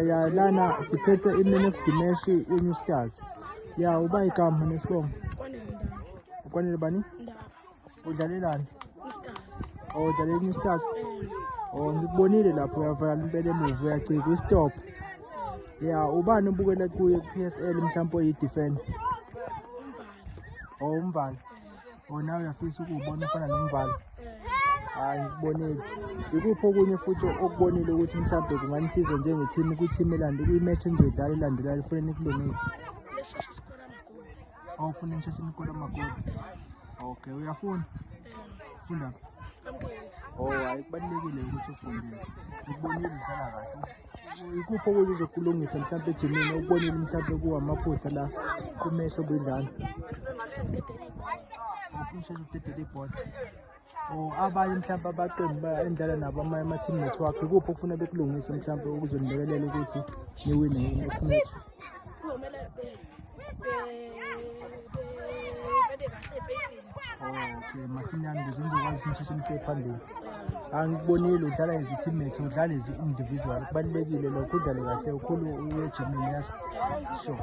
ya lana siphethe imini of Dimeshi e-New Stars. Ya uba igama nesibongo. Ukwanele bani? Udlalelani? Oh, udlalela New Stars. Oh, ngikubonile lapho uyavala impela emuva uyacika kwi-stop. Ya ubani ubukela kuye ku-PSL mhlawumbe oyi-defender? Oh, uMvala. Oh, nawe uyafisa ukubona ufana noMvala. Hayi ngikubonile. Ikuphi okunye futhi okubonile ukuthi mhlawumbe kunganisiza njenge-team kwi-team kwi-match enizoyidlala elandelayo ufuna nikulungise? Oh, ufuna nisheshe nikole amagoli. Okay, uyafuna? Ufunda? Oh, hayi kubalulekile ukuthi ufunde. Ngikubonile udlala kahle. Ikuphi okunye uzokulungisa mhlawumbe ejimini okubonile mhlawumbe kuwamaphutha la kumehlo obudlala? Ufuna ukudedela ibhola. Oh, abanye mhlawumbe abaqembu endlala nabo ama-team network ikuphi okufuna bekulungise mhlawumbe ukuzonilekelela ukuthi niwine next match? Okay, masinyane ukuze nizokwazi nisheshe nifike phambili. Angikubonile udlala as i-teammate, udlala as i-individual. Kubalulekile lokho udlale kahle ukhulu uye ejimini yazo. Sure.